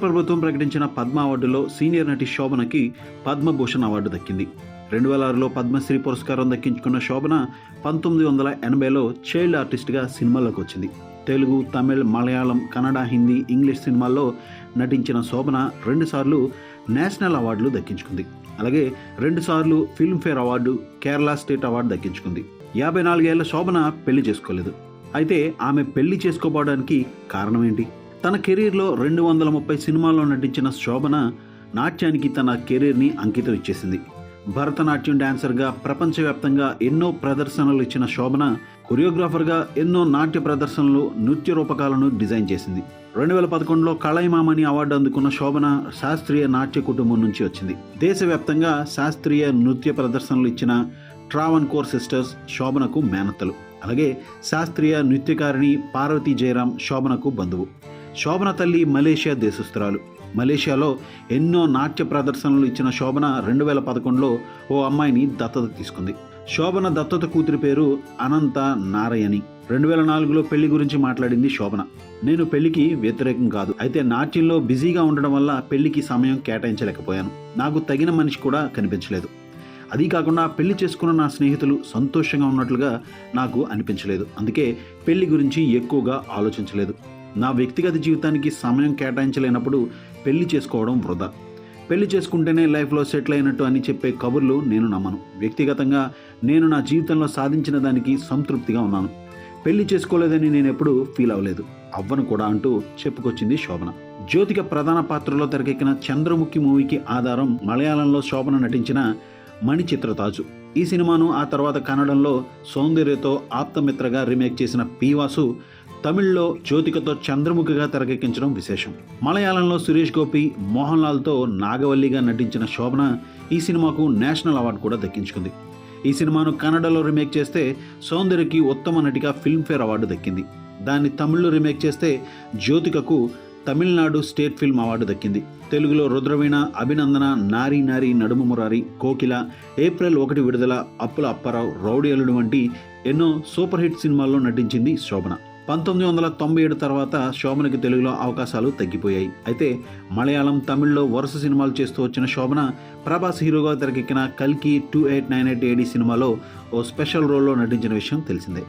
ప్రభుత్వం ప్రకటించిన పద్మ అవార్డులో సీనియర్ నటి శోభనకి పద్మభూషణ్ అవార్డు దక్కింది. 2006లో పద్మశ్రీ పురస్కారం దక్కించుకున్న శోభన 1980లో చైల్డ్ ఆర్టిస్ట్గా సినిమాల్లోకి వచ్చింది. తెలుగు, తమిళ్, మలయాళం, కన్నడ, హిందీ, ఇంగ్లీష్ సినిమాల్లో నటించిన శోభన 2 సార్లు నేషనల్ అవార్డులు దక్కించుకుంది. అలాగే 2 సార్లు Filmfare award, Kerala state award దక్కించుకుంది. 54 ఏళ్ల శోభన పెళ్లి చేసుకోలేదు. అయితే ఆమె పెళ్లి చేసుకోపోవడానికి కారణం ఏంటి? తన కెరీర్లో 230 సినిమాల్లో నటించిన శోభన నాట్యానికి తన కెరీర్ని అంకితం ఇచ్చేసింది. భరతనాట్యం డాన్సర్గా ప్రపంచవ్యాప్తంగా ఎన్నో ప్రదర్శనలు ఇచ్చిన శోభన కొరియోగ్రాఫర్గా ఎన్నో నాట్య ప్రదర్శనలు, నృత్య రూపకాలను డిజైన్ చేసింది. 2011లో కళైమామణి అవార్డు అందుకున్న శోభన శాస్త్రీయ నాట్య కుటుంబం నుంచి వచ్చింది. దేశవ్యాప్తంగా శాస్త్రీయ నృత్య ప్రదర్శనలు ఇచ్చిన ట్రావెన్కోర్ సిస్టర్స్ శోభనకు మేనత్తలు. అలాగే శాస్త్రీయ నృత్యకారిణి పార్వతీ జయరాం శోభనకు బంధువు. శోభన తల్లి మలేషియా దేశస్థురాలు. మలేషియాలో ఎన్నో నాట్య ప్రదర్శనలు ఇచ్చిన శోభన 2011లో ఓ అమ్మాయిని దత్తత తీసుకుంది. శోభన దత్తత కూతురి పేరు అనంత నారాయణి. 2004లో పెళ్లి గురించి మాట్లాడింది శోభన. నేను పెళ్లికి వ్యతిరేకం కాదు, అయితే నాట్యంలో బిజీగా ఉండడం వల్ల పెళ్లికి సమయం కేటాయించలేకపోయాను. నాకు తగిన మనిషి కూడా కనిపించలేదు. అదీ కాకుండా పెళ్లి చేసుకున్న నా స్నేహితులు సంతోషంగా ఉన్నట్లుగా నాకు అనిపించలేదు. అందుకే పెళ్లి గురించి ఎక్కువగా ఆలోచించలేదు. నా వ్యక్తిగత జీవితానికి సమయం కేటాయించలేనప్పుడు పెళ్లి చేసుకోవడం వృధా. పెళ్లి చేసుకుంటేనే లైఫ్లో సెటిల్ అయినట్టు అని చెప్పే కబుర్లు నేను నమ్మను. వ్యక్తిగతంగా నేను నా జీవితంలో సాధించిన దానికి సంతృప్తిగా ఉన్నాను. పెళ్లి చేసుకోలేదని నేను ఎప్పుడూ ఫీల్ అవ్వలేదు, అవ్వను కూడా అంటూ చెప్పుకొచ్చింది శోభన. జ్యోతిక ప్రధాన పాత్రలో తెరకెక్కిన చంద్రముఖి మూవీకి ఆధారం మలయాళంలో శోభన నటించిన మణిచిత్రతాజు. ఈ సినిమాను ఆ తర్వాత కన్నడంలో సౌందర్యతో ఆప్తమిత్రగా రీమేక్ చేసిన పీవాసు తమిళ్లో జ్యోతికతో చంద్రముఖిగా తెరకెక్కించడం విశేషం. మలయాళంలో సురేష్ గోపి, మోహన్ లాల్తో నాగవల్లిగా నటించిన శోభన ఈ సినిమాకు నేషనల్ అవార్డు కూడా దక్కించుకుంది. ఈ సినిమాను కన్నడలో రీమేక్ చేస్తే సౌందర్యకి ఉత్తమ నటిగా ఫిల్మ్ఫేర్ అవార్డు దక్కింది. దాన్ని తమిళ్లో రీమేక్ చేస్తే జ్యోతికకు తమిళనాడు స్టేట్ ఫిల్మ్ అవార్డు దక్కింది. తెలుగులో రుద్రవీణ, అభినందన, నారీ నారీ, నడుము మురారి, కోకిల, ఏప్రిల్ 1 విడుదల, అప్పుల అప్పారావు, రౌడీ అల్లుడు వంటి ఎన్నో సూపర్ హిట్ సినిమాల్లో నటించింది శోభన. 1997 తర్వాత శోభనకి తెలుగులో అవకాశాలు తగ్గిపోయాయి. అయితే మలయాళం, తమిళ్లో వరుస సినిమాలు చేస్తూ వచ్చిన శోభన ప్రభాస్ హీరోగా తెరకెక్కిన కల్కి 2898 AD సినిమాలో ఓ స్పెషల్ రోల్లో నటించిన విషయం తెలిసిందే.